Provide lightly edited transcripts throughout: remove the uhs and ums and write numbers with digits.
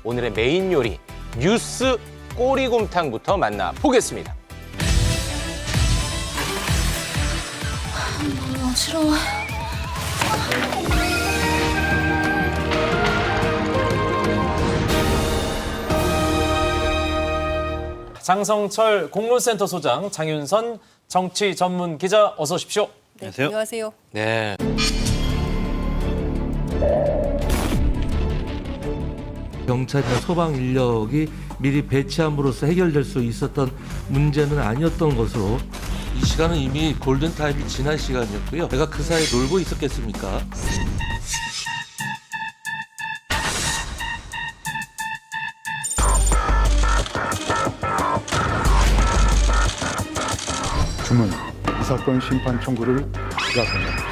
오늘의 메인 요리 뉴스 꼬리곰탕부터 만나보겠습니다. 어지러워. 장성철 공론센터 소장, 장윤선 정치 전문 기자, 어서 오십시오. 네, 안녕하세요. 네. 경찰이나 소방 인력이 미리 배치함으로써 해결될 수 있었던 문제는 아니었던 것으로 이 시간은 이미 골든타임이 지난 시간이었고요. 내가 그 사이에 놀고 있었겠습니까? 주문, 이 사건 심판 청구를 시작합니다.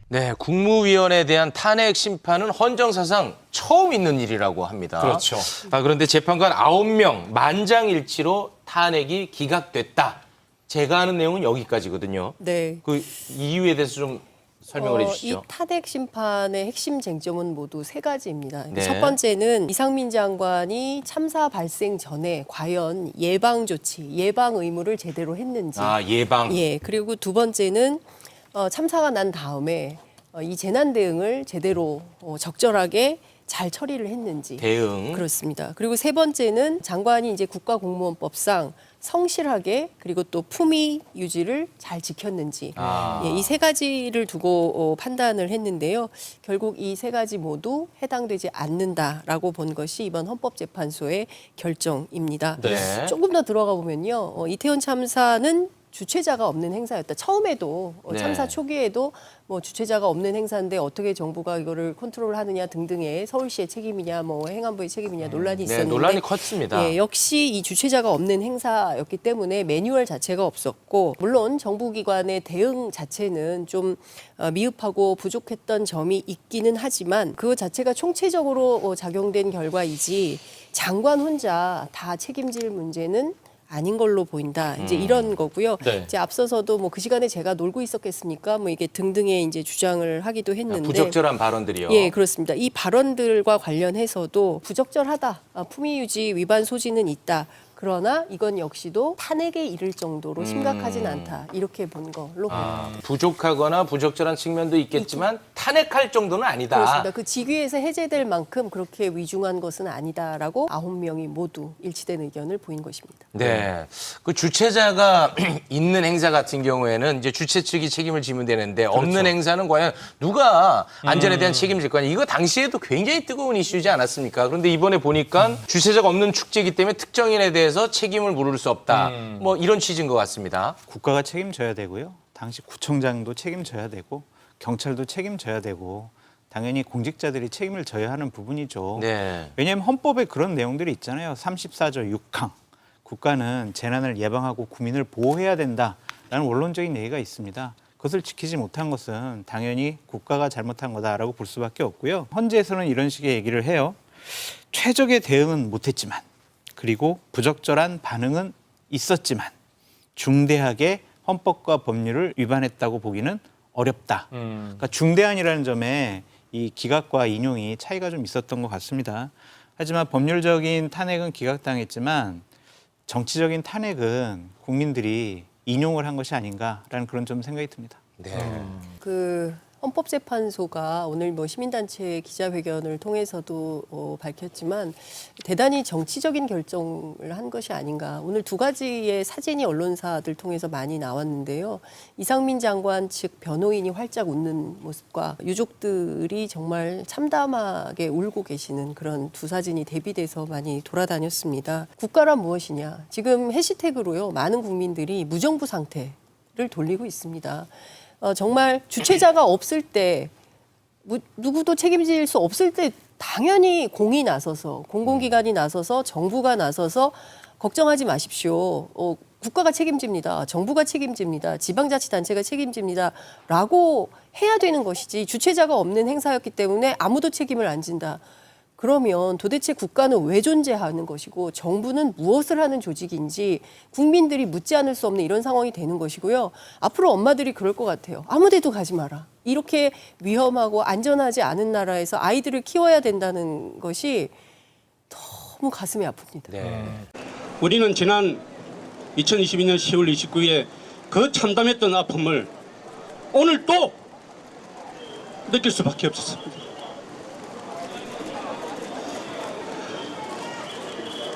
네, 국무위원에 대한 탄핵 심판은 헌정사상 처음 있는 일이라고 합니다. 그렇죠. 그런데 재판관 9명 만장일치로 탄핵이 기각됐다. 제가 아는 내용은 여기까지거든요. 네. 그 이유에 대해서 좀 설명을 이 해주시죠. 탄핵 심판의 핵심 쟁점은 모두 세 가지입니다. 네. 첫 번째는 이상민 장관이 참사 발생 전에 과연 예방 조치, 예방 의무를 제대로 했는지. 예방. 예. 그리고 두 번째는 참사가 난 다음에 이 재난 대응을 제대로 적절하게 잘 처리를 했는지. 대응. 그렇습니다. 그리고 세 번째는 장관이 이제 국가공무원법상 성실하게 그리고 또 품위 유지를 잘 지켰는지 예, 이 세 가지를 두고 판단을 했는데요. 결국 이 세 가지 모두 해당되지 않는다라고 본 것이 이번 헌법재판소의 결정입니다. 네. 조금 더 들어가 보면요. 이태원 참사는 주최자가 없는 행사였다. 처음에도 네. 참사 초기에도 뭐 주최자가 없는 행사인데 어떻게 정부가 이거를 컨트롤하느냐 등등의 서울시의 책임이냐 뭐 행안부의 책임이냐 논란이 네, 있었는데 논란이 컸습니다. 예, 역시 이 주최자가 없는 행사였기 때문에 매뉴얼 자체가 없었고 물론 정부기관의 대응 자체는 좀 미흡하고 부족했던 점이 있기는 하지만 그 자체가 총체적으로 작용된 결과이지 장관 혼자 다 책임질 문제는 아닌 걸로 보인다. 이제 이런 거고요. 네. 이제 앞서서도 뭐 그 시간에 제가 놀고 있었겠습니까? 뭐 이게 등등의 이제 주장을 하기도 했는데 부적절한 발언들이요. 예, 그렇습니다. 이 발언들과 관련해서도 부적절하다. 품위 유지 위반 소지는 있다. 그러나 이건 역시도 탄핵에 이를 정도로 심각하진 않다. 이렇게 본 걸로 보입니다. 부족하거나 부적절한 측면도 있겠지만 탄핵할 정도는 아니다. 그렇습니다. 그 직위에서 해제될 만큼 그렇게 위중한 것은 아니다라고 9명이 모두 일치된 의견을 보인 것입니다. 네. 그 주최자가 있는 행사 같은 경우에는 이제 주최 측이 책임을 지면 되는데 없는 행사는 과연 누가 안전에 대한 책임을 질 거냐. 이거 당시에도 굉장히 뜨거운 이슈지 않았습니까? 그런데 이번에 보니까 주최자가 없는 축제이기 때문에 특정인에 대해서 책임을 물을 수 없다. 뭐 이런 취지인 것 같습니다. 국가가 책임져야 되고요. 당시 구청장도 책임져야 되고 경찰도 책임져야 되고 당연히 공직자들이 책임을 져야 하는 부분이죠. 네. 왜냐하면 헌법에 그런 내용들이 있잖아요. 34조 6항. 국가는 재난을 예방하고 국민을 보호해야 된다라는 원론적인 얘기가 있습니다. 그것을 지키지 못한 것은 당연히 국가가 잘못한 거다라고 볼 수밖에 없고요. 헌재에서는 이런 식의 얘기를 해요. 최적의 대응은 못했지만 그리고 부적절한 반응은 있었지만 중대하게 헌법과 법률을 위반했다고 보기는 어렵다. 그러니까 중대한이라는 점에 이 기각과 인용이 차이가 좀 있었던 것 같습니다. 하지만 법률적인 탄핵은 기각당했지만 정치적인 탄핵은 국민들이 인용을 한 것이 아닌가라는 그런 좀 생각이 듭니다. 네. 그 헌법재판소가 오늘 뭐 시민단체 기자회견을 통해서도 밝혔지만 대단히 정치적인 결정을 한 것이 아닌가. 오늘 두 가지의 사진이 언론사들 통해서 많이 나왔는데요. 이상민 장관 측 변호인이 활짝 웃는 모습과 유족들이 정말 참담하게 울고 계시는 그런 두 사진이 대비돼서 많이 돌아다녔습니다. 국가란 무엇이냐. 지금 해시태그로요. 많은 국민들이 무정부 상태를 돌리고 있습니다. 정말 주최자가 없을 때 누구도 책임질 수 없을 때 당연히 공이 나서서 공공기관이 나서서 정부가 나서서 걱정하지 마십시오. 국가가 책임집니다. 정부가 책임집니다. 지방자치단체가 책임집니다. 라고 해야 되는 것이지 주최자가 없는 행사였기 때문에 아무도 책임을 안 진다. 그러면 도대체 국가는 왜 존재하는 것이고 정부는 무엇을 하는 조직인지 국민들이 묻지 않을 수 없는 이런 상황이 되는 것이고요. 앞으로 엄마들이 그럴 것 같아요. 아무 데도 가지 마라. 이렇게 위험하고 안전하지 않은 나라에서 아이들을 키워야 된다는 것이 너무 가슴이 아픕니다. 네. 우리는 지난 2022년 10월 29일에 그 참담했던 아픔을 오늘 또 느낄 수밖에 없었습니다.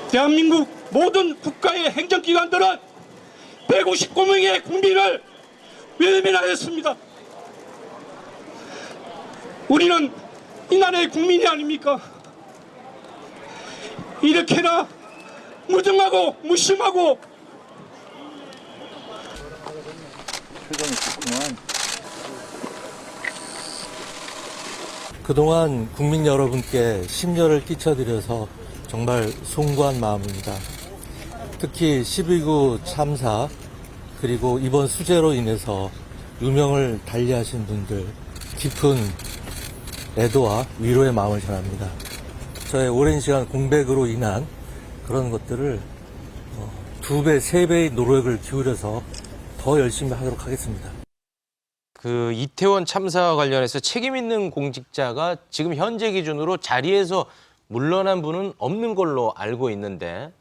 대한민국 모든 국가의 행정기관들은 159명의 국민을 외면하였습니다. 우리는 이 나라의 국민이 아닙니까? 이렇게나 무정하고 무심하고 그동안 국민 여러분께 심려를 끼쳐드려서 정말 숭고한 마음입니다. 특히 12구 참사 그리고 이번 수재로 인해서 유명을 달리하신 분들 깊은 애도와 위로의 마음을 전합니다. 저의 오랜 시간 공백으로 인한 그런 것들을 2배, 3배의 노력을 기울여서 더 열심히 하도록 하겠습니다. 그 이태원 참사와 관련해서 책임 있는 공직자가 지금 현재 기준으로 자리에서 물러난 분은 없는 걸로 알고 있는데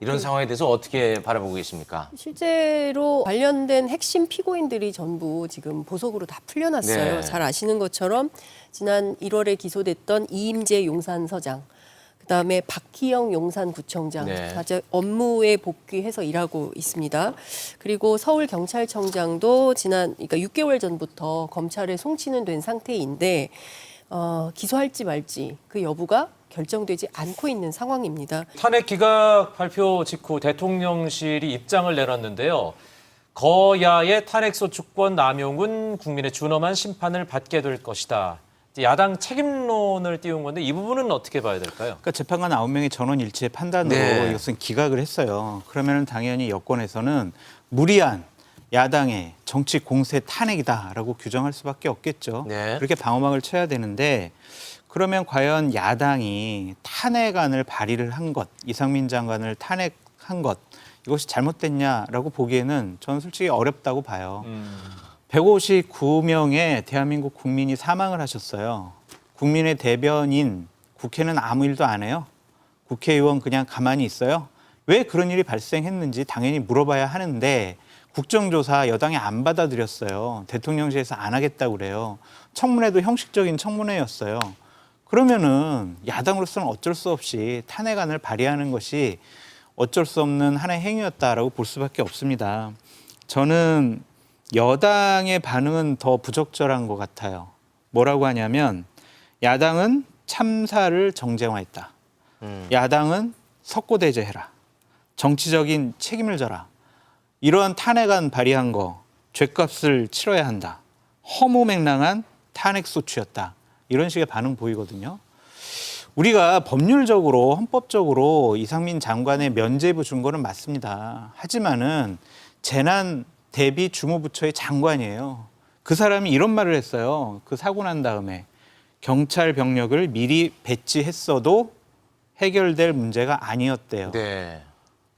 이런 상황에 대해서 어떻게 바라보고 계십니까? 실제로 관련된 핵심 피고인들이 전부 지금 보석으로 다 풀려났어요. 네. 잘 아시는 것처럼 지난 1월에 기소됐던 이임재 용산서장, 그다음에 박희영 용산구청장 네. 다 업무에 복귀해서 일하고 있습니다. 그리고 서울경찰청장도 그러니까 6개월 전부터 검찰에 송치는 된 상태인데 기소할지 말지 그 여부가 결정되지 않고 있는 상황입니다. 탄핵 기각 발표 직후 대통령실이 입장을 내놨는데요. 거야의 탄핵소추권 남용은 국민의 준엄한 심판을 받게 될 것이다. 야당 책임론을 띄운 건데 이 부분은 어떻게 봐야 될까요? 그러니까 재판관 9명의 전원 일치의 판단으로 네. 이것은 기각을 했어요. 그러면 당연히 여권에서는 무리한 야당의 정치 공세 탄핵이다라고 규정할 수밖에 없겠죠. 네. 그렇게 방어막을 쳐야 되는데 그러면 과연 야당이 탄핵안을 발의를 한 것, 이상민 장관을 탄핵한 것 이것이 잘못됐냐라고 보기에는 저는 솔직히 어렵다고 봐요. 159명의 대한민국 국민이 사망을 하셨어요. 국민의 대변인 국회는 아무 일도 안 해요. 국회의원 그냥 가만히 있어요. 왜 그런 일이 발생했는지 당연히 물어봐야 하는데 국정조사 여당이 안 받아들였어요. 대통령실에서 안 하겠다고 그래요. 청문회도 형식적인 청문회였어요. 그러면은 야당으로서는 어쩔 수 없이 탄핵안을 발의하는 것이 어쩔 수 없는 하나의 행위였다라고 볼 수밖에 없습니다. 저는 여당의 반응은 더 부적절한 것 같아요. 뭐라고 하냐면 야당은 참사를 정쟁화했다. 야당은 석고대죄해라. 정치적인 책임을 져라. 이러한 탄핵안 발의한 거 죗값을 치러야 한다. 허무맹랑한 탄핵소추였다. 이런 식의 반응 보이거든요. 우리가 법률적으로 헌법적으로 이상민 장관의 면죄부 준 거는 맞습니다. 하지만은 재난 대비 주무부처의 장관이에요. 그 사람이 이런 말을 했어요. 그 사고 난 다음에 경찰 병력을 미리 배치했어도 해결될 문제가 아니었대요. 네.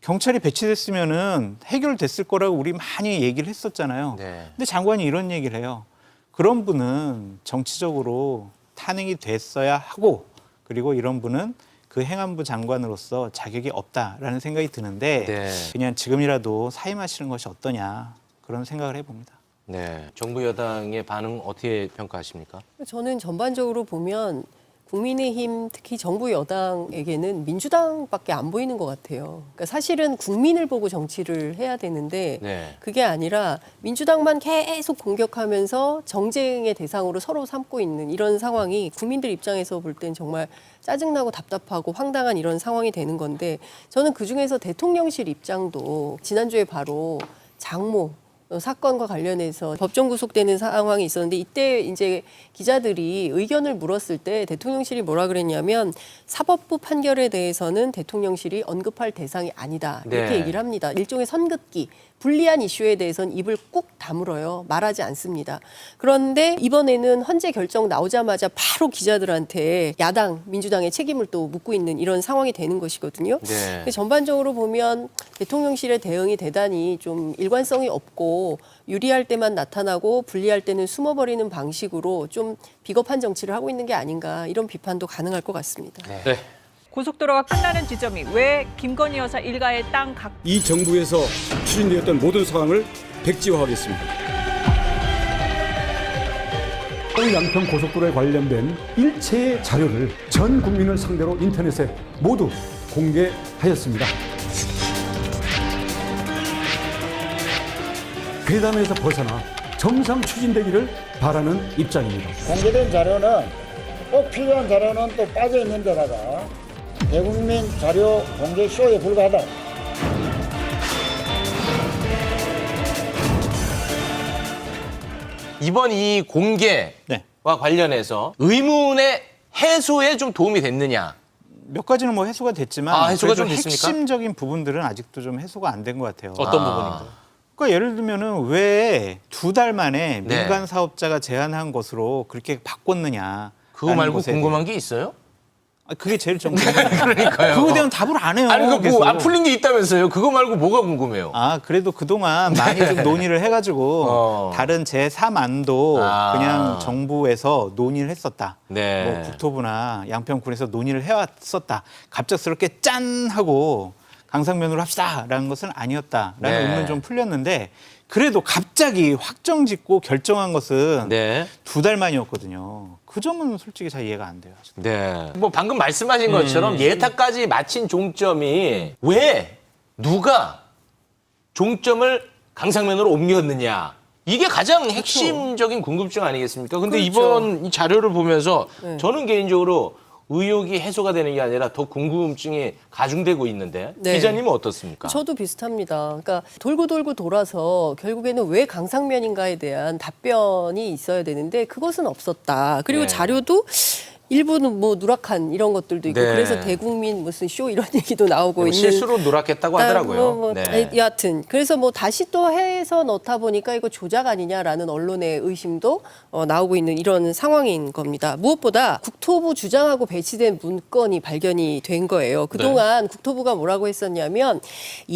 경찰이 배치됐으면은 해결됐을 거라고 우리 많이 얘기를 했었잖아요. 네. 근데 장관이 이런 얘기를 해요. 그런 분은 정치적으로 탄핵이 됐어야 하고 그리고 이런 분은 그 행안부 장관으로서 자격이 없다라는 생각이 드는데 네. 그냥 지금이라도 사임하시는 것이 어떠냐 그런 생각을 해봅니다. 네. 정부 여당의 반응 어떻게 평가하십니까? 저는 전반적으로 보면 국민의힘 특히 정부 여당에게는 민주당밖에 안 보이는 것 같아요. 그러니까 사실은 국민을 보고 정치를 해야 되는데 네. 그게 아니라 민주당만 계속 공격하면서 정쟁의 대상으로 서로 삼고 있는 이런 상황이 국민들 입장에서 볼 땐 정말 짜증나고 답답하고 황당한 이런 상황이 되는 건데 저는 그중에서 대통령실 입장도 지난주에 바로 장모 사건과 관련해서 법정 구속되는 상황이 있었는데 이때 이제 기자들이 의견을 물었을 때 대통령실이 뭐라 그랬냐면 사법부 판결에 대해서는 대통령실이 언급할 대상이 아니다 이렇게 네. 얘기를 합니다. 일종의 선긋기, 불리한 이슈에 대해서는 입을 꾹 다물어요. 말하지 않습니다. 그런데 이번에는 헌재 결정 나오자마자 바로 기자들한테 야당, 민주당의 책임을 또 묻고 있는 이런 상황이 되는 것이거든요. 네. 전반적으로 보면 대통령실의 대응이 대단히 좀 일관성이 없고 않고 유리할 때만 나타나고 불리할 때는 숨어버리는 방식으로 좀 비겁한 정치를 하고 있는 게 아닌가 이런 비판도 가능할 것 같습니다. 네. 고속도로가 끝나는 지점이 왜 김건희 여사 일가의 땅 각 이 정부에서 추진되었던 모든 사항을 백지화하겠습니다. 양평 고속도로에 관련된 일체의 자료를 전 국민을 상대로 인터넷에 모두 공개하였습니다. 괴담에서 벗어나 정상 추진되기를 바라는 입장입니다. 공개된 자료는 꼭 필요한 자료는 또 빠져 있는 데다가 대국민 자료 공개 쇼에 불과하다. 이번 이 공개와 네. 관련해서 의문의 해소에 좀 도움이 됐느냐? 몇 가지는 뭐 해소가 됐지만 해소가 그래도 좀 됐습니까? 핵심적인 부분들은 아직도 좀 해소가 안 된 것 같아요. 어떤 부분인가요? 그러니까 예를 들면은 왜 2달 만에 네. 민간 사업자가 제안한 것으로 그렇게 바꿨느냐? 그거 말고 궁금한 게 있어요? 그게 제일 좀 궁금해요. 그러니까요. 그거에 대한 답을 안 해요. 아니, 그 계속. 뭐 안 풀린 게 있다면서요? 그거 말고 뭐가 궁금해요? 아, 그래도 그동안 많이 좀 논의를 해가지고 다른 제3안도 그냥 정부에서 논의를 했었다. 네. 뭐 국토부나 양평군에서 논의를 해왔었다. 갑작스럽게 짠 하고 강상면으로 합시다라는 것은 아니었다라는 네. 의문은 좀 풀렸는데 그래도 갑자기 확정짓고 결정한 것은 네. 2달 만이었거든요. 그 점은 솔직히 잘 이해가 안 돼요. 아직도. 네. 뭐 방금 말씀하신 것처럼 예타까지 마친 종점이 왜 누가 종점을 강상면으로 옮겼느냐. 이게 가장 핵심적인 궁금증 아니겠습니까? 근데 그렇죠. 이번 이 자료를 보면서 네. 저는 개인적으로 의혹이 해소가 되는 게 아니라 더 궁금증이 가중되고 있는데 네. 기자님은 어떻습니까? 저도 비슷합니다. 그러니까 돌고 돌고 돌아서 결국에는 왜 강상면인가에 대한 답변이 있어야 되는데 그것은 없었다. 그리고 네. 자료도 일부는 뭐 누락한 이런 것들도 있고 네. 그래서 대국민 무슨 쇼 이런 얘기도 나오고 있는 실수로 누락했다고 하더라고요. 네. 여하튼 그래서 뭐 다시 또 해서 넣다 보니까 이거 조작 아니냐라는 언론의 의심도 나오고 있는 이런 상황인 겁니다. 무엇보다 국토부 주장하고 배치된 문건이 발견이 된 거예요. 그동안 국토부가 뭐라고 했었냐면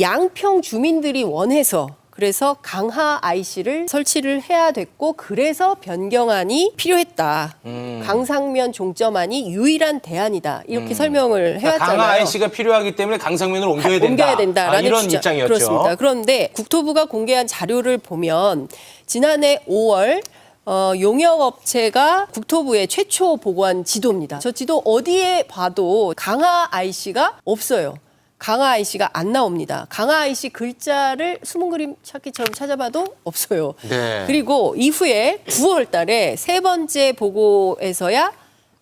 양평 주민들이 원해서 그래서 강하 IC를 설치를 해야 됐고 그래서 변경안이 필요했다. 강상면 종점안이 유일한 대안이다. 이렇게 설명을 해왔잖아요. 강화 IC가 필요하기 때문에 강상면을 옮겨야 된다. 된다라는 이런 주장. 입장이었죠. 그렇습니다. 그런데 국토부가 공개한 자료를 보면 지난해 5월 용역업체가 국토부에 최초 보고한 지도입니다. 저 지도 어디에 봐도 강하 IC가 없어요. 강하 IC가 안 나옵니다. 강하 IC 글자를 숨은 그림 찾기처럼 찾아봐도 없어요. 네. 그리고 이후에 9월 달에 세 번째 보고에서야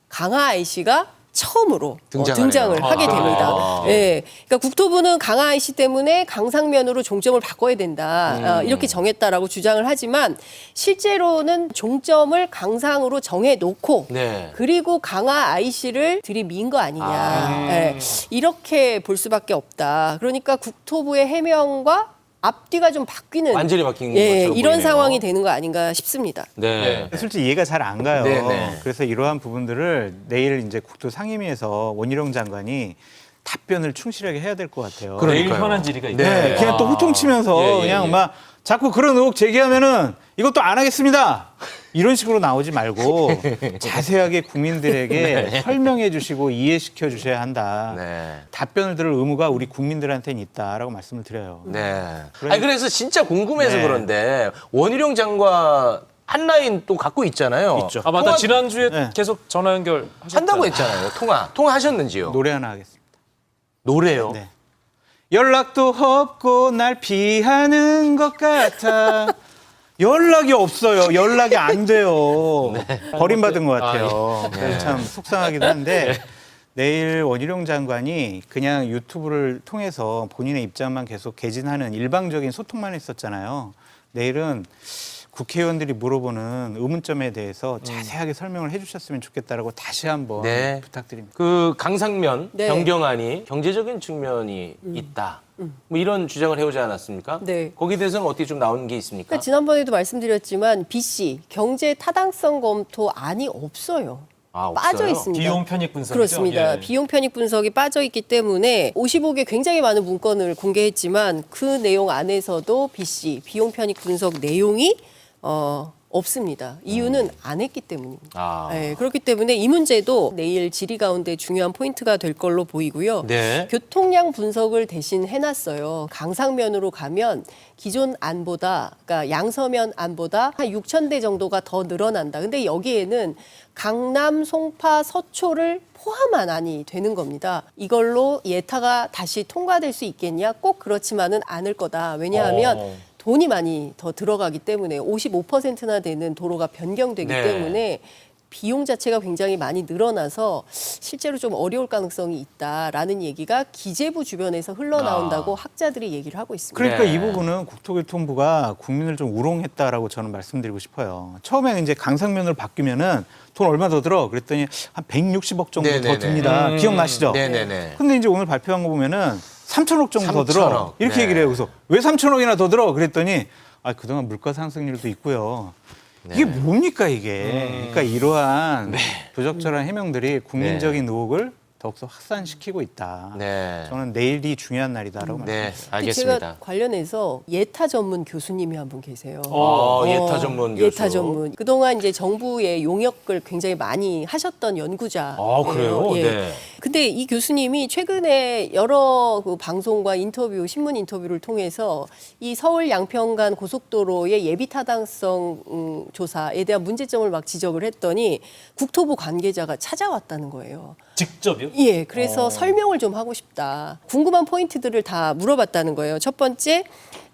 강하 IC가 처음으로 등장을 하게 됩니다. 예, 그러니까 국토부는 강하 IC 때문에 강상면으로 종점을 바꿔야 된다 이렇게 정했다라고 주장을 하지만 실제로는 종점을 강상으로 정해놓고 네. 그리고 강하 IC를 들이민 거 아니냐 예, 이렇게 볼 수밖에 없다. 그러니까 국토부의 해명과 앞뒤가 좀 바뀌는 완전히 바뀐 예, 것처럼 이런 보이네요. 상황이 되는 거 아닌가 싶습니다. 네. 솔직히 이해가 잘 안 가요. 네, 네. 그래서 이러한 부분들을 내일 이제 국토 상임위에서 원희룡 장관이 답변을 충실하게 해야 될 것 같아요. 내일 현안 질의가 있다. 네, 그냥 또 호통치면서 예, 예, 그냥 예. 막 자꾸 그런 의혹 제기하면은 이것도 안 하겠습니다. 이런 식으로 나오지 말고 자세하게 국민들에게 설명해 주시고 이해시켜 주셔야 한다. 네. 답변을 들을 의무가 우리 국민들한테는 있다라고 말씀을 드려요. 네. 아니 그래서 진짜 궁금해서 네. 그런데 원희룡 장관 한 라인 또 갖고 있잖아요. 있죠. 아 맞다. 통화- 지난주에 네. 계속 전화 연결 하셨죠? 한다고 했잖아요. 통화하셨는지요? 노래 하나 하겠습니다. 노래요. 네. 연락도 없고 날 피하는 것 같아. 연락이 없어요. 연락이 안 돼요. 버림받은 것 같아요. 그래서 참 속상하기도 한데 내일 원희룡 장관이 그냥 유튜브를 통해서 본인의 입장만 계속 개진하는 일방적인 소통만 했었잖아요. 내일은 국회의원들이 물어보는 의문점에 대해서 자세하게 설명을 해주셨으면 좋겠다라고 다시 한번 네. 부탁드립니다. 그 강상면 네. 변경안이 경제적인 측면이 있다. 뭐 이런 주장을 해오지 않았습니까? 네. 거기에 대해서는 어떻게 좀 나온 게 있습니까? 그러니까 지난번에도 말씀드렸지만 BC 경제 타당성 검토 안이 없어요. 없어요? 빠져 있습니다. 비용 편익 분석이죠. 그렇습니다. 예. 비용 편익 분석이 빠져 있기 때문에 55개 굉장히 많은 문건을 공개했지만 그 내용 안에서도 BC 비용 편익 분석 내용이 없습니다. 이유는 안 했기 때문입니다. 네, 그렇기 때문에 이 문제도 내일 질의 가운데 중요한 포인트가 될 걸로 보이고요. 네. 교통량 분석을 대신 해놨어요. 강상면으로 가면 기존 안보다, 그러니까 양서면 안보다 한 6,000대 정도가 더 늘어난다. 근데 여기에는 강남, 송파, 서초를 포함한 안이 되는 겁니다. 이걸로 예타가 다시 통과될 수 있겠냐? 꼭 그렇지만은 않을 거다. 왜냐하면 돈이 많이 더 들어가기 때문에 55%나 되는 도로가 변경되기 네. 때문에 비용 자체가 굉장히 많이 늘어나서 실제로 좀 어려울 가능성이 있다라는 얘기가 기재부 주변에서 흘러나온다고 학자들이 얘기를 하고 있습니다. 그러니까 네. 이 부분은 국토교통부가 국민을 좀 우롱했다라고 저는 말씀드리고 싶어요. 처음에 이제 강상면으로 바뀌면은 돈 얼마 더 들어? 그랬더니 한 160억 정도 네네네. 더 듭니다. 기억나시죠? 네네네. 근데 이제 오늘 발표한 거 보면은 3천억 정도 더 들어. 3천억. 이렇게 네. 얘기를 해요. 그래서 왜 3천억이나 더 들어? 그랬더니 그동안 물가 상승률도 있고요. 이게 뭡니까 이게? 그러니까 이러한 부적절한 해명들이 국민적인 의혹을 더욱더 확산시키고 있다. 네. 저는 내일이 중요한 날이다라고 네, 말씀드립니다. 알겠습니다. 제가 관련해서 예타 전문 교수님이 한 분 계세요. 예타 전문 교수. 예타 전문. 그동안 이제 정부의 용역을 굉장히 많이 하셨던 연구자. 그래요? 예. 네. 근데 이 교수님이 최근에 여러 그 방송과 인터뷰, 신문 인터뷰를 통해서 이 서울 양평간 고속도로의 예비 타당성 조사에 대한 문제점을 막 지적을 했더니 국토부 관계자가 찾아왔다는 거예요. 직접이요? 예, 그래서 설명을 좀 하고 싶다. 궁금한 포인트들을 다 물어봤다는 거예요. 첫 번째,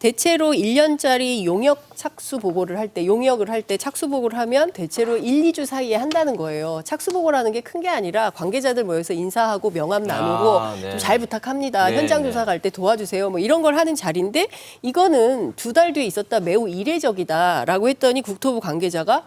대체로 1년짜리 용역 착수 보고를 할 때, 용역을 할 때 착수 보고를 하면 대체로 1, 2주 사이에 한다는 거예요. 착수 보고라는 게 큰 게 아니라 관계자들 모여서 인사하고 명함 나누고 네. 좀 잘 부탁합니다. 네, 현장 네. 조사 갈 때 도와주세요. 뭐 이런 걸 하는 자리인데 이거는 2달 뒤에 있었다 매우 이례적이다라고 했더니 국토부 관계자가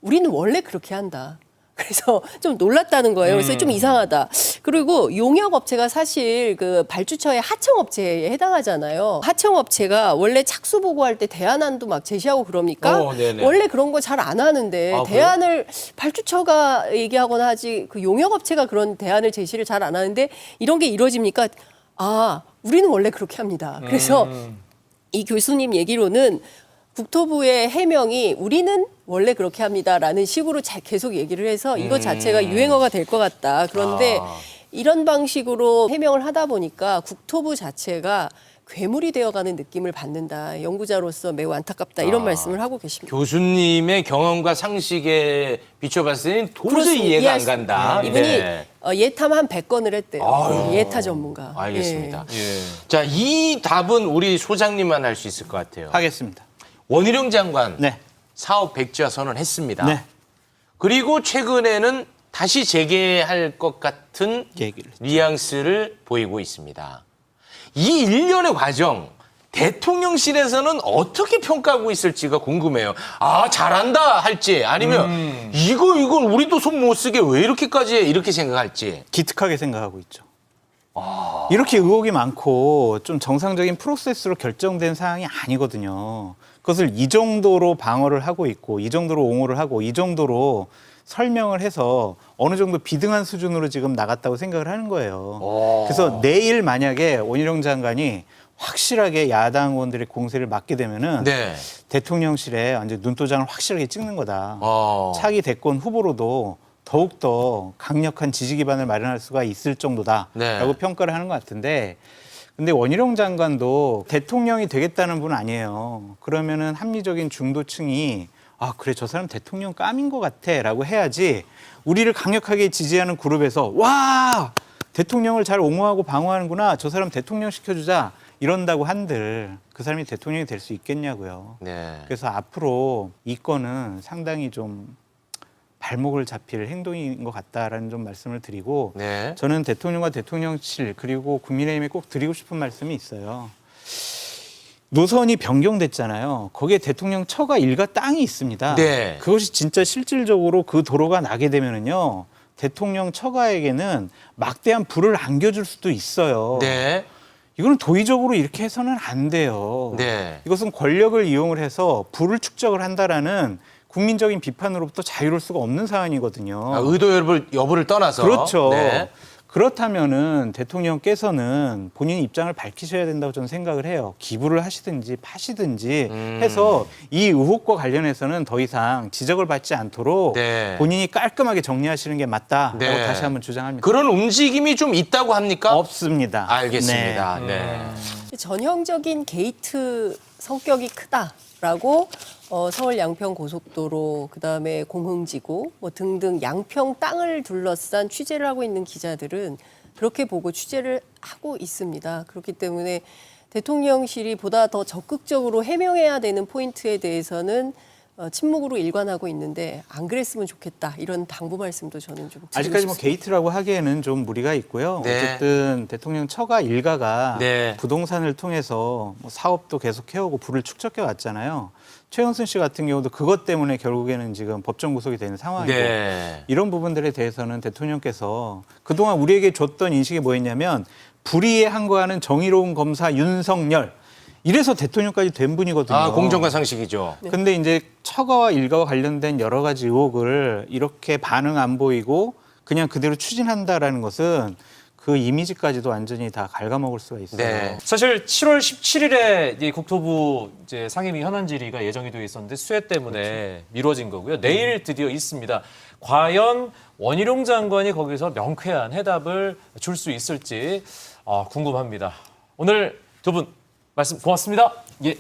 우리는 원래 그렇게 한다. 그래서 좀 놀랐다는 거예요. 그래서 좀 이상하다. 그리고 용역업체가 사실 그 발주처의 하청업체에 해당하잖아요. 하청업체가 원래 착수 보고할 때 대안안도 막 제시하고 그럽니까? 네네. 원래 그런 거 잘 안 하는데 그래요? 대안을 발주처가 얘기하거나 하지 그 용역업체가 그런 대안을 제시를 잘 안 하는데 이런 게 이루어집니까? 우리는 원래 그렇게 합니다. 그래서 이 교수님 얘기로는 국토부의 해명이 우리는 원래 그렇게 합니다라는 식으로 계속 얘기를 해서 이거 자체가 유행어가 될 것 같다. 그런데 이런 방식으로 해명을 하다 보니까 국토부 자체가 괴물이 되어가는 느낌을 받는다. 연구자로서 매우 안타깝다. 이런 말씀을 하고 계십니다. 교수님의 경험과 상식에 비춰봤을 때는 도저히 그렇습니다. 이해가 안 이해할 수- 간다. 이분이 네. 예탐 한 100건을 했대요. 아유. 예타 전문가. 알겠습니다. 예. 자, 이 답은 우리 소장님만 할 수 있을 것 같아요. 하겠습니다. 원희룡 장관 네. 사업 백지화 선언했습니다. 네. 그리고 최근에는 다시 재개할 것 같은 얘기를 했죠. 뉘앙스를 보이고 있습니다. 이 일련의 과정 대통령실에서는 어떻게 평가하고 있을지가 궁금해요. 잘한다 할지 아니면 이건 우리도 손 못 쓰게 왜 이렇게까지 해? 이렇게 생각할지. 기특하게 생각하고 있죠. 이렇게 의혹이 많고 좀 정상적인 프로세스로 결정된 사항이 아니거든요. 그것을 이 정도로 방어를 하고 있고 이 정도로 옹호를 하고 이 정도로 설명을 해서 어느 정도 비등한 수준으로 지금 나갔다고 생각을 하는 거예요. 그래서 내일 만약에 원희룡 장관이 확실하게 야당 의원들의 공세를 막게 되면은 네. 대통령실에 완전 눈도장을 확실하게 찍는 거다. 차기 대권 후보로도 더욱더 강력한 지지 기반을 마련할 수가 있을 정도다라고 네. 평가를 하는 것 같은데 근데 원희룡 장관도 대통령이 되겠다는 분 아니에요. 그러면은 합리적인 중도층이 그래 저 사람 대통령 깜인 것 같아 라고 해야지 우리를 강력하게 지지하는 그룹에서 와 대통령을 잘 옹호하고 방어하는구나 저 사람 대통령 시켜주자 이런다고 한들 그 사람이 대통령이 될 수 있겠냐고요. 네. 그래서 앞으로 이 건은 상당히 좀 발목을 잡힐 행동인 것 같다라는 좀 말씀을 드리고 네. 저는 대통령과 대통령실 그리고 국민의힘에 꼭 드리고 싶은 말씀이 있어요. 노선이 변경됐잖아요. 거기에 대통령 처가 일가 땅이 있습니다. 네. 그것이 진짜 실질적으로 그 도로가 나게 되면은요. 대통령 처가에게는 막대한 부를 안겨줄 수도 있어요. 네. 이거는 도의적으로 이렇게 해서는 안 돼요. 네. 이것은 권력을 이용을 해서 부를 축적을 한다라는 국민적인 비판으로부터 자유로울 수가 없는 사안이거든요. 의도 여부를 떠나서. 그렇죠. 네. 그렇다면은 대통령께서는 본인 입장을 밝히셔야 된다고 저는 생각을 해요. 기부를 하시든지 파시든지 해서 이 의혹과 관련해서는 더 이상 지적을 받지 않도록 네. 본인이 깔끔하게 정리하시는 게 맞다라고 네. 다시 한번 주장합니다. 그런 움직임이 좀 있다고 합니까? 없습니다. 알겠습니다. 네. 전형적인 게이트 성격이 크다라고 서울 양평 고속도로 그다음에 공흥지구 뭐 등등 양평 땅을 둘러싼 취재를 하고 있는 기자들은 그렇게 보고 취재를 하고 있습니다. 그렇기 때문에 대통령실이 보다 더 적극적으로 해명해야 되는 포인트에 대해서는 침묵으로 일관하고 있는데 안 그랬으면 좋겠다 이런 당부 말씀도 저는 좀 드리고 아직까지 뭐 싶습니다. 게이트라고 하기에는 좀 무리가 있고요. 네. 어쨌든 대통령 처가 일가가 네. 부동산을 통해서 뭐 사업도 계속 해오고 부를 축적해 왔잖아요. 최은순 씨 같은 경우도 그것 때문에 결국에는 지금 법정 구속이 되는 상황이고 네. 이런 부분들에 대해서는 대통령께서 그동안 우리에게 줬던 인식이 뭐였냐면 불의에 항거하는 정의로운 검사 윤석열 이래서 대통령까지 된 분이거든요. 아, 공정과 상식이죠. 근데 이제 처가와 일가와 관련된 여러 가지 의혹을 이렇게 반응 안 보이고 그냥 그대로 추진한다라는 것은 그 이미지까지도 완전히 다 갉아먹을 수가 있어요. 네. 사실 7월 17일에 이 국토부 이제 상임위 현안 질의가 예정이 되어 있었는데 수해 때문에 미뤄진 거고요. 내일 드디어 있습니다. 과연 원희룡 장관이 거기서 명쾌한 해답을 줄 수 있을지 궁금합니다. 오늘 두 분 말씀 고맙습니다. 예.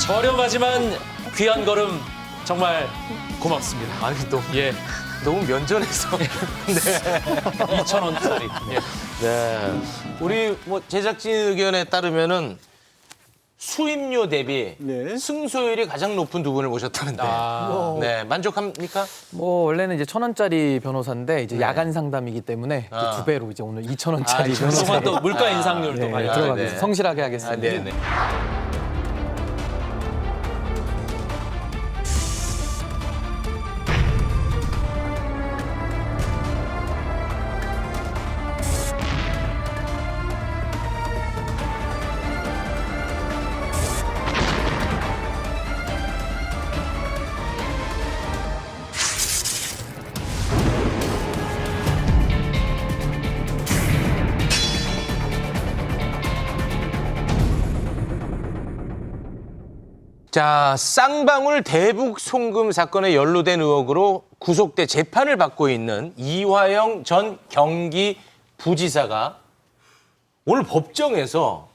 저렴하지만 귀한 걸음 정말 고맙습니다. 아니, 너무 면전에서. 네. 2,000원짜리. 예. 네. 우리 뭐 제작진 의견에 따르면은 수입료 대비 네. 승소율이 가장 높은 두 분을 모셨다는데. 네. 만족합니까? 뭐 원래는 이제 1,000원짜리 변호사인데 이제 야간 상담이기 때문에 아. 두 배로 이제 오늘 2,000원짜리 변호사 그동안 또 물가 인상률도 네, 많이 들어가겠습니다. 네. 성실하게 하겠습니다. 네, 네. 자, 쌍방울 대북 송금 사건에 연루된 의혹으로 구속돼 재판을 받고 있는 이화영 전 경기부지사가 오늘 법정에서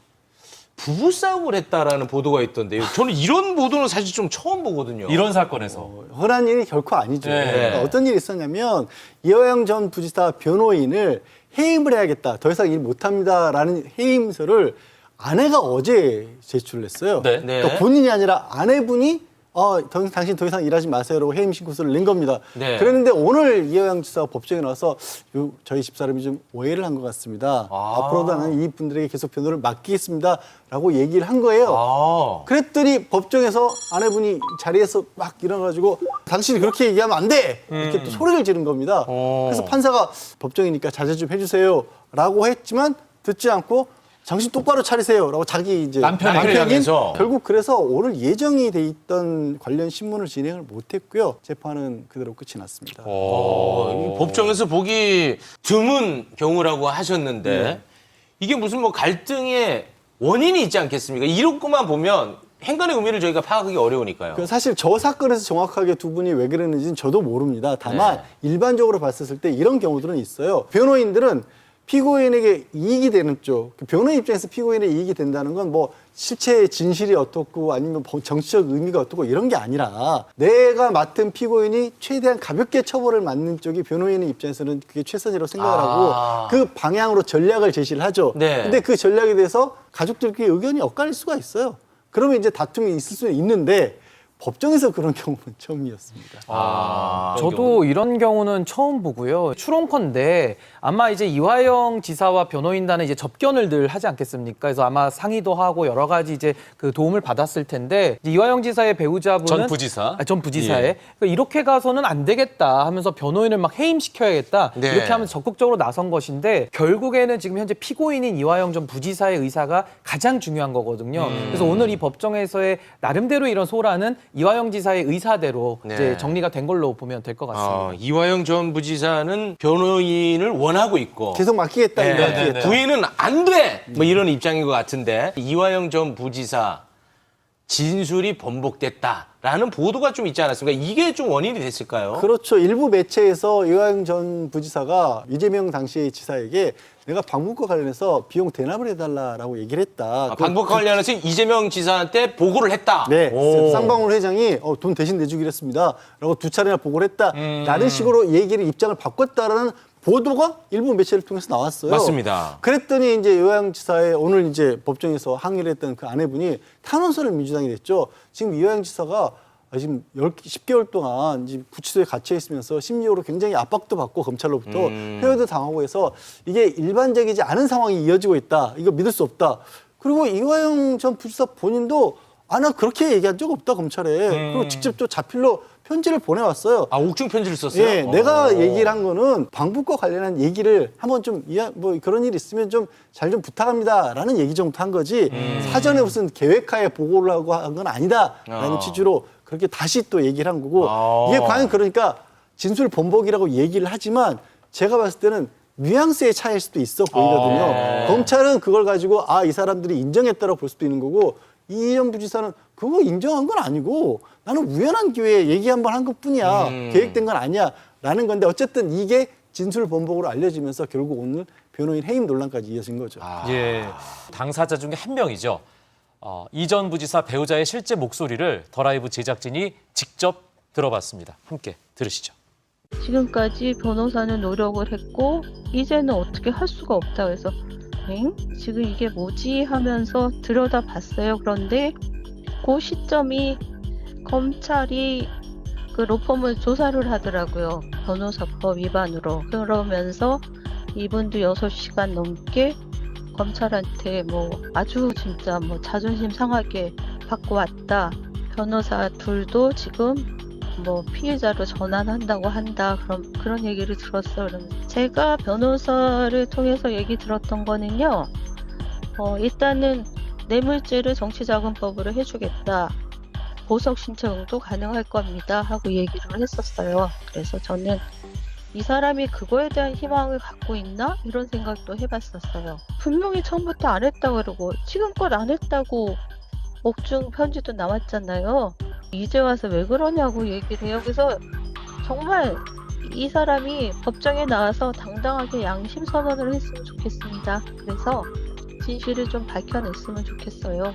부부싸움을 했다라는 보도가 있던데요. 저는 이런 보도는 사실 좀 처음 보거든요. 이런 사건에서. 흔한 일이 결코 아니죠. 네. 그러니까 어떤 일이 있었냐면 이화영 전 부지사 변호인을 해임을 해야겠다. 더 이상 일 못합니다라는 해임서를 아내가 어제 제출을 했어요. 네. 그러니까 본인이 아니라 아내분이 당신 더 이상 일하지 마세요라고 해임 신고서를 낸 겁니다. 네. 그랬는데 오늘 이화영 지사가 법정에 나와서 저희 집사람이 좀 오해를 한 것 같습니다. 앞으로도 나는 이분들에게 계속 변호를 맡기겠습니다라고 얘기를 한 거예요. 그랬더니 법정에서 아내분이 자리에서 막 일어나가지고 당신이 그렇게 얘기하면 안 돼! 이렇게 또 소리를 지른 겁니다. 그래서 판사가 법정이니까 자제 좀 해주세요라고 했지만 듣지 않고 정신 똑바로 차리세요라고 자기 이제 남편이 결국 그래서 오늘 예정이 돼 있던 관련 신문을 진행을 못했고요. 재판은 그대로 끝이 났습니다. 법정에서 보기 드문 경우라고 하셨는데 이게 무슨 뭐 갈등의 원인이 있지 않겠습니까? 이런 것만 보면 행간의 의미를 저희가 파악하기 어려우니까요. 사실 저 사건에서 정확하게 두 분이 왜 그랬는지는 저도 모릅니다. 다만 일반적으로 봤을 때 이런 경우들은 있어요. 변호인들은 피고인에게 이익이 되는 쪽, 변호인 입장에서 피고인의 이익이 된다는 건 뭐 실체의 진실이 어떻고 아니면 정치적 의미가 어떻고 이런 게 아니라 내가 맡은 피고인이 최대한 가볍게 처벌을 받는 쪽이 변호인의 입장에서는 그게 최선이라고 생각을 하고 그 방향으로 전략을 제시를 하죠. 근데 그 전략에 대해서 가족들끼리 의견이 엇갈릴 수가 있어요. 그러면 이제 다툼이 있을 수는 있는데 법정에서 그런 경우는 처음이었습니다. 저도 이런 경우는 처음 보고요. 추론컨대 아마 이제 이화영 지사와 변호인단은 이제 접견을 늘 하지 않겠습니까? 그래서 아마 상의도 하고 여러 가지 이제 그 도움을 받았을 텐데 이화영 지사의 배우자분은 전 부지사. 전 부지사의 그러니까 이렇게 가서는 안 되겠다 하면서 변호인을 막 해임시켜야겠다 네. 이렇게 하면서 적극적으로 나선 것인데 결국에는 지금 현재 피고인인 이화영 전 부지사의 의사가 가장 중요한 거거든요. 그래서 오늘 이 법정에서의 나름대로 이런 소란은 이화영 지사의 의사대로 네. 이제 정리가 된 걸로 보면 될 것 같습니다. 이화영 전 부지사는 변호인을 원하고 있고 계속 맡기겠다. 네, 이거 맡기겠다. 부인은 안 돼! 뭐 이런 입장인 것 같은데 이화영 전 부지사 진술이 번복됐다라는 보도가 좀 있지 않았습니까? 이게 좀 원인이 됐을까요? 그렇죠. 일부 매체에서 이화영 전 부지사가 이재명 당시의 지사에게 내가 방북과 관련해서 비용 대납을 해달라라고 얘기를 했다. 방북과 관련해서 이재명 지사한테 보고를 했다. 네, 오. 쌍방울 회장이 돈 대신 내주기로 했습니다. 라고 2차례나 보고를 했다. 라는 식으로 얘기를 입장을 바꿨다라는 보도가 일부 매체를 통해서 나왔어요. 맞습니다. 그랬더니 이제 이화영 지사의 오늘 이제 법정에서 항의를 했던 그 아내분이 탄원서를 민주당이 냈죠. 지금 이화영 지사가 지금 10개월 동안 지금 구치소에 갇혀 있으면서 심리적으로 굉장히 압박도 받고 검찰로부터 회유도 당하고 해서 이게 일반적이지 않은 상황이 이어지고 있다. 이거 믿을 수 없다. 그리고 이화영 전 부지사 본인도 나 그렇게 얘기한 적 없다 검찰에. 그리고 직접 또 자필로 편지를 보내왔어요. 옥중 편지를 썼어요? 예, 내가 얘기를 한 거는 방북과 관련한 얘기를 한번 좀 뭐 그런 일 있으면 좀 잘 좀 부탁합니다라는 얘기 정도 한 거지 사전에 무슨 계획하에 보고를 하고 한 건 아니다라는 취지로 그렇게 다시 또 얘기를 한 거고 이게 과연 그러니까 진술 번복이라고 얘기를 하지만 제가 봤을 때는 뉘앙스의 차이일 수도 있어 보이거든요. 검찰은 그걸 가지고 이 사람들이 인정했다고 볼 수도 있는 거고 이현 부지사는 그거 인정한 건 아니고 나는 우연한 기회에 얘기 한번 한 것뿐이야. 계획된 건 아니야. 라는 건데 어쨌든 이게 진술 번복으로 알려지면서 결국 오늘 변호인 해임 논란까지 이어진 거죠. 예, 당사자 중에 한 명이죠. 이 전 부지사 배우자의 실제 목소리를 더 라이브 제작진이 직접 들어봤습니다. 함께 들으시죠. 지금까지 변호사는 노력을 했고 이제는 어떻게 할 수가 없다 그래서 지금 이게 뭐지 하면서 들여다봤어요. 그런데 그 시점이 검찰이 그 로펌을 조사를 하더라고요. 변호사법 위반으로. 그러면서 이분도 6시간 넘게 검찰한테 뭐 아주 진짜 뭐 자존심 상하게 받고 왔다. 변호사 둘도 지금 뭐 피해자로 전환한다고 한다. 그런 얘기를 들었어요. 제가 변호사를 통해서 얘기 들었던 거는요. 일단은 뇌물죄를 정치자금법으로 해주겠다. 보석 신청도 가능할 겁니다. 하고 얘기를 했었어요. 그래서 저는 이 사람이 그거에 대한 희망을 갖고 있나? 이런 생각도 해봤었어요. 분명히 처음부터 안 했다고 그러고 지금껏 안 했다고 옥중 편지도 나왔잖아요. 이제 와서 왜 그러냐고 얘기를 해요. 그래서 정말 이 사람이 법정에 나와서 당당하게 양심 선언을 했으면 좋겠습니다. 그래서 진실을 좀 밝혀냈으면 좋겠어요.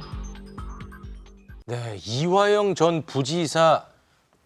네, 이화영 전 부지사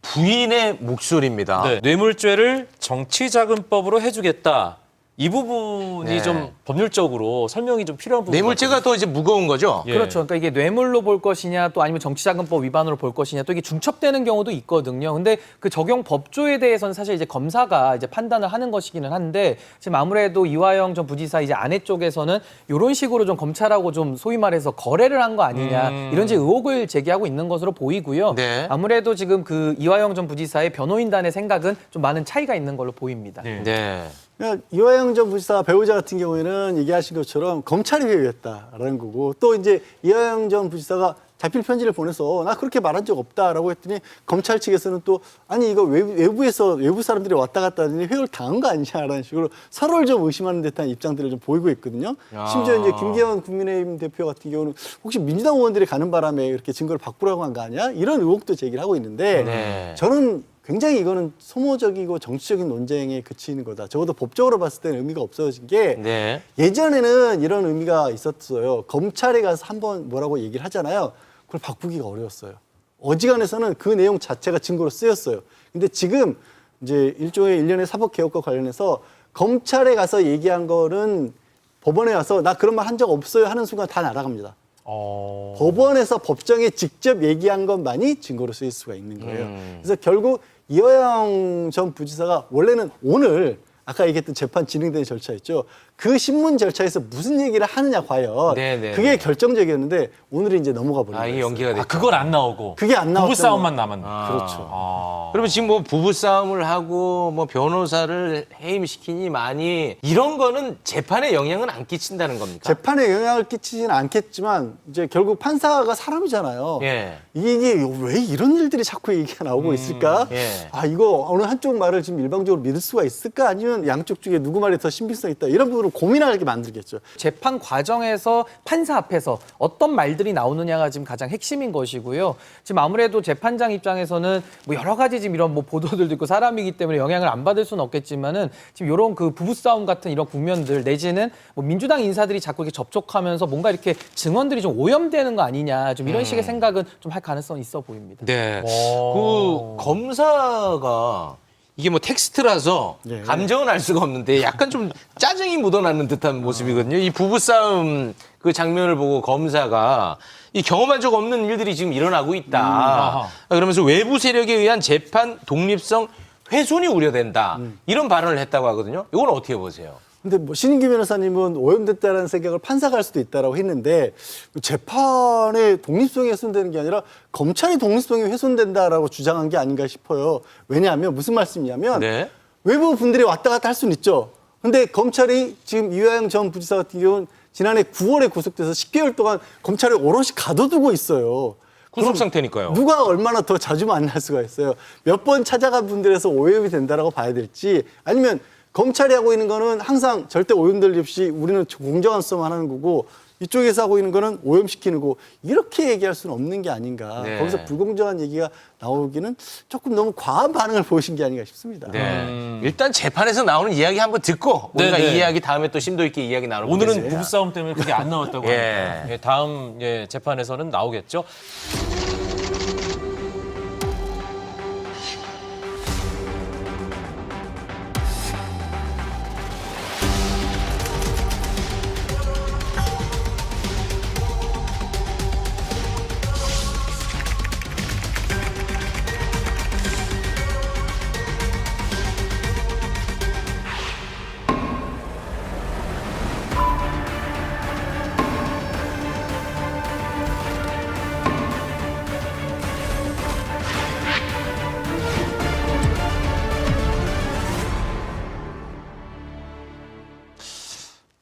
부인의 목소리입니다. 네, 뇌물죄를 정치자금법으로 해주겠다. 이 부분이 네. 좀 법률적으로 설명이 좀 필요한 부분. 뇌물죄가 더 이제 무거운 거죠? 예. 그렇죠. 그러니까 이게 뇌물로 볼 것이냐 또 아니면 정치자금법 위반으로 볼 것이냐 또 이게 중첩되는 경우도 있거든요. 근데 그 적용 법조에 대해서는 사실 이제 검사가 이제 판단을 하는 것이기는 한데 지금 아무래도 이화영 전 부지사 이제 아내 쪽에서는 이런 식으로 좀 검찰하고 좀 소위 말해서 거래를 한 거 아니냐 이런 이제 의혹을 제기하고 있는 것으로 보이고요. 네. 아무래도 지금 그 이화영 전 부지사의 변호인단의 생각은 좀 많은 차이가 있는 걸로 보입니다. 네. 그러니까 이화영 전 부지사 배우자 같은 경우에는 얘기하신 것처럼 검찰이 회유했다라는 거고 또 이제 이화영 전 부지사가 자필 편지를 보내서 나 그렇게 말한 적 없다라고 했더니 검찰 측에서는 또 아니 이거 외부에서 외부 사람들이 왔다 갔다 하더니 회유를 당한 거 아니냐라는 식으로 서로를 좀 의심하는 듯한 입장들을 좀 보이고 있거든요. 심지어 이제 김기현 국민의힘 대표 같은 경우는 혹시 민주당 의원들이 가는 바람에 이렇게 증거를 바꾸라고 한 거 아니야? 이런 의혹도 제기를 하고 있는데 네. 저는 굉장히 이거는 소모적이고 정치적인 논쟁에 그치는 거다. 적어도 법적으로 봤을 때는 의미가 없어진 게 네. 예전에는 이런 의미가 있었어요. 검찰에 가서 한번 뭐라고 얘기를 하잖아요. 그걸 바꾸기가 어려웠어요. 어지간해서는 그 내용 자체가 증거로 쓰였어요. 근데 지금 이제 일종의 일련의 사법개혁과 관련해서 검찰에 가서 얘기한 거는 법원에 와서 나 그런 말 한 적 없어요 하는 순간 다 날아갑니다. 법원에서 법정에 직접 얘기한 것만이 증거로 쓰일 수가 있는 거예요. 그래서 결국 이화영 전 부지사가 원래는 오늘 아까 얘기했던 재판 진행되는 절차 있죠. 그 신문 절차에서 무슨 얘기를 하느냐 과연 네네. 그게 결정적이었는데 오늘은 이제 넘어가 버린 거예요. 이게 연기가 됐다. 그건 안 나오고 그게 안 나왔던 부부싸움만 남았네. 그렇죠. 그러면 지금 뭐 부부싸움을 하고 뭐 변호사를 해임시키니 많이 이런 거는 재판에 영향은 안 끼친다는 겁니까? 재판에 영향을 끼치지는 않겠지만 이제 결국 판사가 사람이잖아요. 예. 이게 왜 이런 일들이 자꾸 얘기가 나오고 있을까? 예. 아 이거 어느 한쪽 말을 지금 일방적으로 믿을 수가 있을까? 아니면 양쪽 중에 누구 말이 더 신빙성 있다? 이런 부분을 고민하게 만들겠죠. 재판 과정에서 판사 앞에서 어떤 말들이 나오느냐가 지금 가장 핵심인 것이고요. 지금 아무래도 재판장 입장에서는 뭐 여러 가지 지금 이런 뭐 보도들도 있고 사람이기 때문에 영향을 안 받을 수는 없겠지만은 지금 이런 그 부부싸움 같은 이런 국면들 내지는 뭐 민주당 인사들이 자꾸 이렇게 접촉하면서 뭔가 이렇게 증언들이 좀 오염되는 거 아니냐 좀 이런 식의 생각은 좀 할 가능성이 있어 보입니다. 네. 그 검사가 이게 뭐 텍스트라서 네. 감정은 알 수가 없는데 약간 좀 짜증이 묻어나는 듯한 모습이거든요. 이 부부싸움 그 장면을 보고 검사가 이 경험한 적 없는 일들이 지금 일어나고 있다. 그러면서 외부 세력에 의한 재판 독립성 훼손이 우려된다. 이런 발언을 했다고 하거든요. 이건 어떻게 보세요? 근데 뭐 신인규 변호사님은 오염됐다라는 생각을 판사가 할 수도 있다라고 했는데 재판의 독립성이 훼손되는 게 아니라 검찰의 독립성이 훼손된다라고 주장한 게 아닌가 싶어요. 왜냐하면 무슨 말씀이냐면 네. 외부 분들이 왔다 갔다 할 수는 있죠. 근데 검찰이 지금 이화영 전 부지사 같은 경우는 지난해 9월에 구속돼서 10개월 동안 검찰에 오롯이 가둬두고 있어요. 구속 상태니까요. 누가 얼마나 더 자주 만날 수가 있어요. 몇 번 찾아간 분들에서 오염이 된다라고 봐야 될지 아니면 검찰이 하고 있는 거는 항상 절대 오염될 일 없이 우리는 공정한 수사만 하는 거고 이쪽에서 하고 있는 거는 오염시키는 거고 이렇게 얘기할 수는 없는 게 아닌가. 네. 거기서 불공정한 얘기가 나오기는 조금 너무 과한 반응을 보이신 게 아닌가 싶습니다. 네. 일단 재판에서 나오는 이야기 한번 듣고 우리가 네네. 이 이야기 다음에 또 심도 있게 이야기 나눠보겠습니다. 오늘은 부부싸움 때문에 그게 안 나왔다고 예. 합니다. 예, 다음 재판에서는 나오겠죠.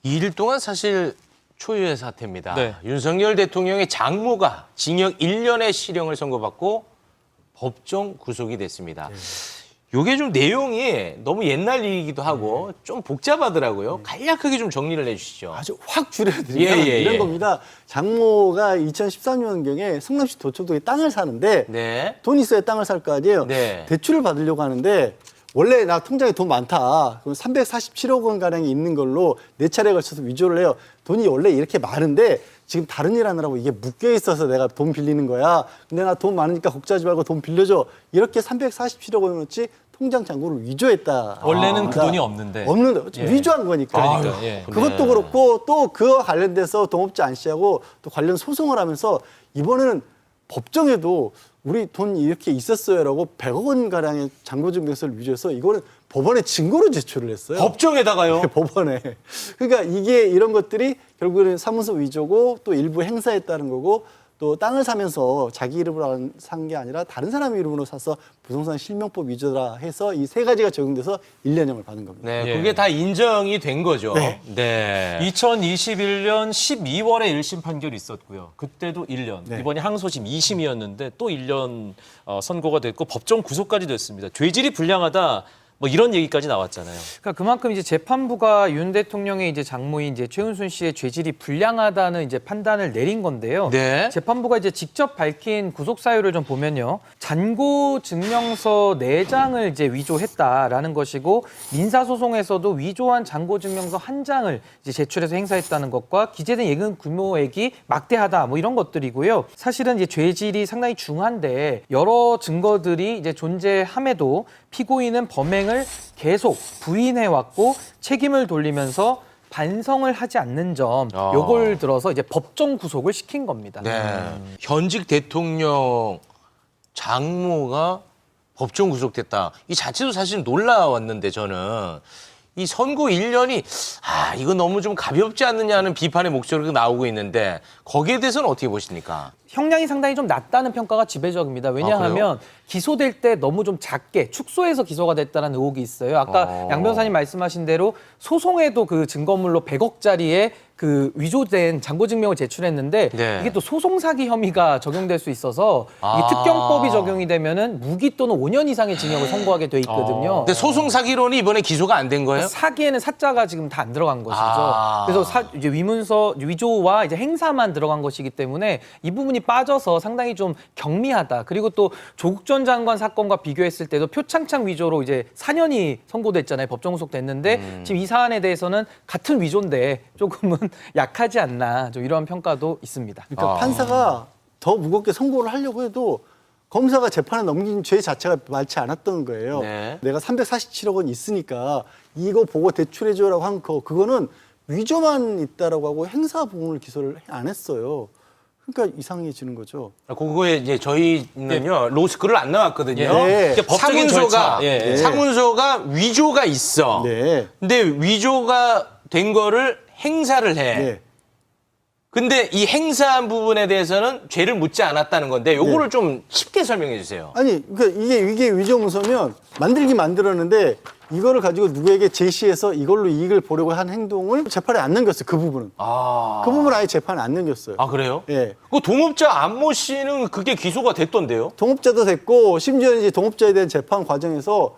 이 일 동안 사실 초유의 사태입니다. 네. 윤석열 대통령의 장모가 징역 1년의 실형을 선고받고 법정 구속이 됐습니다. 요게 좀 내용이 너무 옛날 일이기도 하고 좀 복잡하더라고요. 간략하게 좀 정리를 해주시죠. 아주 확 줄여드리면 이런 겁니다. 장모가 2013년경에 성남시 도초동에 땅을 사는데 네. 돈 있어야 땅을 살 거 아니에요. 네. 대출을 받으려고 하는데 원래 나 통장에 돈 많다. 그럼 347억 원 가량이 있는 걸로 4차례에 걸쳐서 위조를 해요. 돈이 원래 이렇게 많은데 지금 다른 일 하느라고 이게 묶여 있어서 내가 돈 빌리는 거야. 근데 나 돈 많으니까 걱정하지 말고 돈 빌려줘. 이렇게 347억 원어치 통장 잔고를 위조했다. 원래는 그 돈이 없는데. 없는데 위조한 거니까. 그러니까, 예. 그것도 그렇고 또 그와 관련돼서 동업자 안 씨하고 또 관련 소송을 하면서 이번에는 법정에도 우리 돈 이렇게 있었어요라고 100억 원 가량의 잔고증명서를 위조해서 이거는 법원에 증거로 제출을 했어요. 법정에다가요? 네, 법원에. 그러니까 이게 이런 것들이 결국에는 사무소 위조고 또 일부 행사했다는 거고 또 땅을 사면서 자기 이름으로 산 게 아니라 다른 사람 이름으로 사서 부동산 실명법 위조라 해서 이 세 가지가 적용돼서 1년형을 받은 겁니다. 네, 예. 그게 다 인정이 된 거죠. 네. 네. 2021년 12월에 1심 판결이 있었고요. 그때도 1년. 네. 이번이 항소심 2심이었는데 또 1년 선고가 됐고 법정 구속까지 됐습니다. 죄질이 불량하다. 뭐 이런 얘기까지 나왔잖아요. 그러니까 그만큼 이제 재판부가 윤 대통령의 이제 장모인 이제 최은순 씨의 죄질이 불량하다는 이제 판단을 내린 건데요. 네. 재판부가 이제 직접 밝힌 구속 사유를 좀 보면요. 잔고 증명서 4장을 이제 위조했다라는 것이고 민사 소송에서도 위조한 잔고 증명서 1장을 이제 제출해서 행사했다는 것과 기재된 예금 규모액이 막대하다 뭐 이런 것들이고요. 사실은 이제 죄질이 상당히 중한데 여러 증거들이 이제 존재함에도 피고인은 범행을 계속 부인해왔고 책임을 돌리면서 반성을 하지 않는 점, 요걸 들어서 이제 법정 구속을 시킨 겁니다. 네. 현직 대통령 장모가 법정 구속됐다. 이 자체도 사실 놀라웠는데 저는 이 선고 1년이 이거 너무 좀 가볍지 않느냐는 비판의 목소리가 나오고 있는데 거기에 대해서는 어떻게 보십니까? 형량이 상당히 좀 낮다는 평가가 지배적입니다. 왜냐하면 기소될 때 너무 좀 작게 축소해서 기소가 됐다는 의혹이 있어요. 아까 양 변호사님 말씀하신 대로 소송에도 그 증거물로 100억짜리의 그 위조된 잔고증명을 제출했는데 네. 이게 또 소송 사기 혐의가 적용될 수 있어서 이게 특경법이 적용이 되면은 무기 또는 5년 이상의 징역을 선고하게 돼 있거든요. 근데 소송 사기론이 이번에 기소가 안 된 거예요? 사기에는 사자가 지금 다 안 들어간 것이죠. 그래서 이제 위문서 위조와 이제 행사만 들어간 것이기 때문에 이 부분이 빠져서 상당히 좀 경미하다. 그리고 또 조국 전 장관 사건과 비교했을 때도 표창장 위조로 이제 4년이 선고됐잖아요. 법정 구속됐는데 지금 이 사안에 대해서는 같은 위조인데 조금은 약하지 않나 좀 이러한 평가도 있습니다. 그러니까 판사가 더 무겁게 선고를 하려고 해도 검사가 재판에 넘긴 죄 자체가 많지 않았던 거예요. 네. 내가 347억 원 있으니까 이거 보고 대출해줘라고 한 거 그거는 위조만 있다라고 하고 행사 부분을 기소를 안 했어요. 그러니까 이상해지는 거죠. 그거에 이제 저희는요 로스쿨을 안 나왔거든요. 네. 이게 법적인 절차. 사문서가 위조가 있어. 네. 근데 위조가 된 거를 행사를 해. 네. 근데 이 행사한 부분에 대해서는 죄를 묻지 않았다는 건데 요거를 좀 쉽게 설명해 주세요. 아니, 그러니까 이게 위조 문서면 만들었는데 이거를 가지고 누구에게 제시해서 이걸로 이익을 보려고 한 행동을 재판에 안 넘겼어요. 그 부분은. 그 부분은 아예 재판에 안 넘겼어요. 아 그래요? 예. 그 동업자 안모 씨는 그게 기소가 됐던데요? 동업자도 됐고 심지어 이제 동업자에 대한 재판 과정에서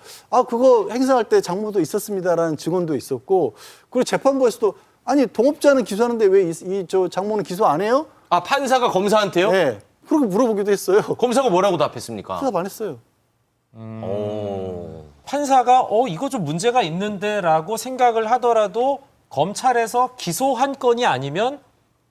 그거 행사할 때 장모도 있었습니다라는 증언도 있었고 그리고 재판부에서도 아니 동업자는 기소하는데 왜 저 장모는 기소 안 해요? 아 판사가 검사한테요? 네. 그렇게 물어보기도 했어요. 검사가 뭐라고 답했습니까? 대답 안 했어요. 판사가 이거 좀 문제가 있는데라고 생각을 하더라도 검찰에서 기소한 건이 아니면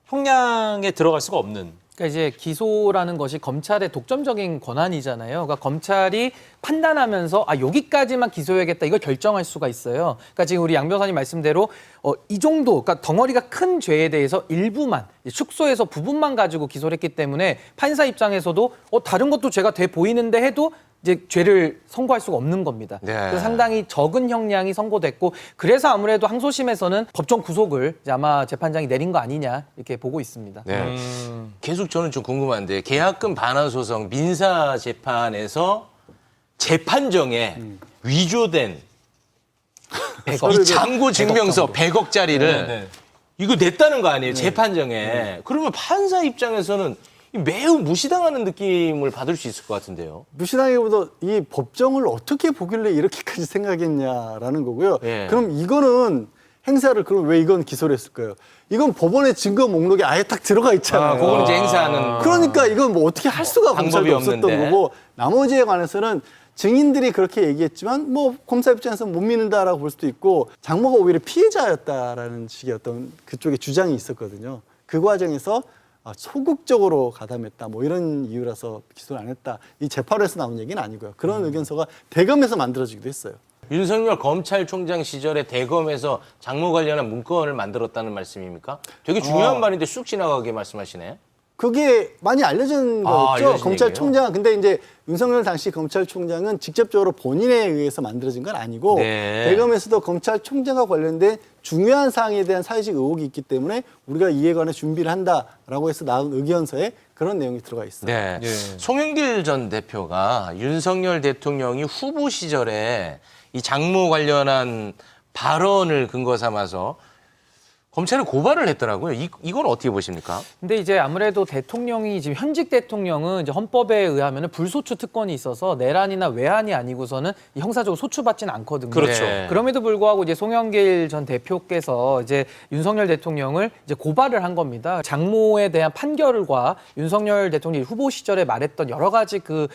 형량에 들어갈 수가 없는. 그러니까 이제 기소라는 것이 검찰의 독점적인 권한이잖아요. 그러니까 검찰이 판단하면서 여기까지만 기소해야겠다 이걸 결정할 수가 있어요. 그러니까 지금 우리 양 변호사님 말씀대로 이 정도, 그러니까 덩어리가 큰 죄에 대해서 일부만 축소해서 부분만 가지고 기소를 했기 때문에 판사 입장에서도 다른 것도 죄가 돼 보이는데 해도 이제 죄를 선고할 수가 없는 겁니다. 네. 그래서 상당히 적은 형량이 선고됐고 그래서 아무래도 항소심에서는 법정 구속을 이제 아마 재판장이 내린 거 아니냐 이렇게 보고 있습니다. 네. 계속 저는 좀 궁금한데 계약금 반환 소송 민사 재판에서 재판정에 위조된 이 잔고 증명서 100억짜리를 이거 냈다는 거 아니에요? 재판정에. 그러면 판사 입장에서는 매우 무시당하는 느낌을 받을 수 있을 것 같은데요. 무시당하기보다 이 법정을 어떻게 보길래 이렇게까지 생각했냐라는 거고요. 예. 그럼 이거는 행사를 그럼 왜 이건 기소를 했을까요? 이건 법원의 증거 목록에 아예 딱 들어가 있잖아요. 그거는 이제 행사하는. 그러니까 이건 뭐 어떻게 할 수가 방법이 검사도 없었던 없는데. 거고 나머지에 관해서는 증인들이 그렇게 얘기했지만 뭐 검사 입장에서는 못 믿는다라고 볼 수도 있고 장모가 오히려 피해자였다라는 식의 어떤 그쪽의 주장이 있었거든요. 그 과정에서 소극적으로 가담했다 뭐 이런 이유라서 기소를 안 했다. 이 재판에서 나온 얘기는 아니고요. 그런 의견서가 대검에서 만들어지기도 했어요. 윤석열 검찰총장 시절에 대검에서 장모 관련한 문건을 만들었다는 말씀입니까? 되게 중요한 말인데 쑥 지나가게 말씀하시네. 그게 많이 알려진 거였죠. 알려진 검찰총장. 근데 이제 윤석열 당시 검찰총장은 직접적으로 본인에 의해서 만들어진 건 아니고 네. 대검에서도 검찰총장과 관련된 중요한 사항에 대한 사회적 의혹이 있기 때문에 우리가 이에 관해 준비를 한다라고 해서 나온 의견서에 그런 내용이 들어가 있어요. 네. 송영길 전 대표가 윤석열 대통령이 후보 시절에 이 장모 관련한 발언을 근거 삼아서 검찰에 고발을 했더라고요. 이건 어떻게 보십니까? 근데 이제 아무래도 대통령이 지금 현직 대통령은 이제 헌법에 의하면 불소추 특권이 있어서 내란이나 외환이 아니고서는 형사적으로 소추받지는 않거든요. 그렇죠. 그럼에도 불구하고 이제 송영길 전 대표께서 이제 윤석열 대통령을 이제 고발을 한 겁니다. 장모에 대한 판결과 윤석열 대통령이 후보 시절에 말했던 여러 가지 그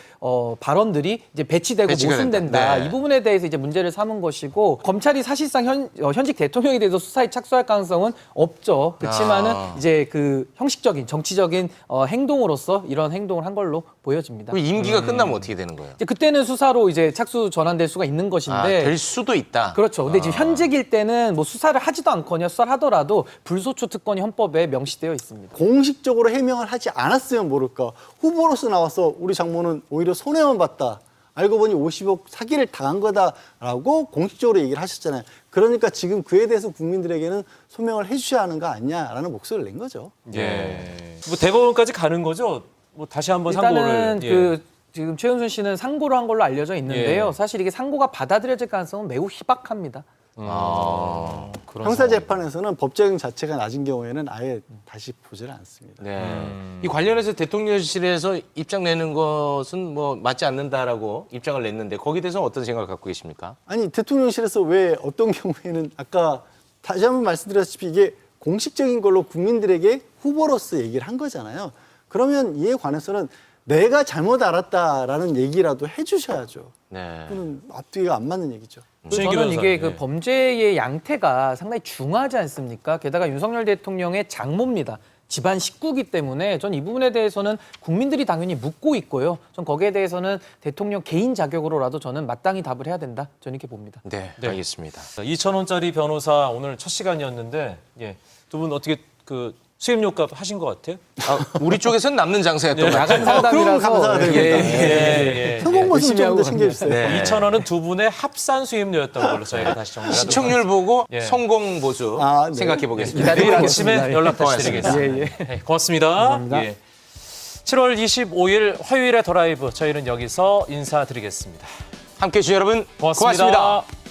발언들이 이제 배치되고 모순된다. 네. 이 부분에 대해서 이제 문제를 삼은 것이고 검찰이 사실상 현직 대통령에 대해서 수사에 착수할 가능성은 내용은 없죠. 그렇지만은 이제 그 형식적인 정치적인 행동으로서 이런 행동을 한 걸로 보여집니다. 그 임기가 끝나면 어떻게 되는 거예요? 이제 그때는 수사로 이제 착수 전환될 수가 있는 것인데 될 수도 있다. 그렇죠. 근데 지금 현직일 때는 뭐 수사를 하지도 않거나 수사를 하더라도 불소추 특권이 헌법에 명시되어 있습니다. 공식적으로 해명을 하지 않았으면 모를까. 후보로서 나와서 우리 장모는 오히려 손해만 봤다. 알고 보니 50억 사기를 당한 거다라고 공식적으로 얘기를 하셨잖아요. 그러니까 지금 그에 대해서 국민들에게는 소명을 해주셔야 하는 거 아니냐라는 목소리를 낸 거죠. 예. 뭐 대법원까지 가는 거죠? 뭐 다시 한번 일단은 상고를. 지금 최은순 씨는 상고를 한 걸로 알려져 있는데요. 예. 사실 이게 상고가 받아들여질 가능성은 매우 희박합니다. 그런 형사재판에서는 법정 자체가 낮은 경우에는 아예 다시 보지를 않습니다. 네. 이 관련해서 대통령실에서 입장 내는 것은 뭐 맞지 않는다라고 입장을 냈는데 거기에 대해서는 어떤 생각을 갖고 계십니까? 아니 대통령실에서 왜 어떤 경우에는 아까 다시 한번 말씀드렸다시피 이게 공식적인 걸로 국민들에게 후보로서 얘기를 한 거잖아요. 그러면 이에 관해서는 내가 잘못 알았다라는 얘기라도 해주셔야죠. 네. 그건 앞뒤가 안 맞는 얘기죠. 저는 이게 그 예. 범죄의 양태가 상당히 중하지 않습니까? 게다가 윤석열 대통령의 장모입니다. 집안 식구기 때문에 전 이 부분에 대해서는 국민들이 당연히 묻고 있고요. 전 거기에 대해서는 대통령 개인 자격으로라도 저는 마땅히 답을 해야 된다. 저는 이렇게 봅니다. 네, 네. 알겠습니다. 2,000원짜리 변호사 오늘 첫 시간이었는데 두 분 어떻게 그 수임료값 하신 것 같아요? 우리 쪽에서는 남는 장사였던 것 같아요. 야간 상담이라서 감사가 됩니다. 예. 성공 모습 좀 더 챙겨주세요. 네. 2,000원은 두 분의 합산 수임료였던 걸로 저희가 다시 정리하도록 시청률 보고 예. 성공 보수 아, 네. 생각해 보겠습니다. 내일 기다리겠습니다. 아침에 연락 다시 드리겠습니다. 네, 고맙습니다. 감사합니다. 예. 7월 25일 화요일의 더 라이브 저희는 여기서 인사드리겠습니다. 함께해 주신 여러분 고맙습니다. 고맙습니다.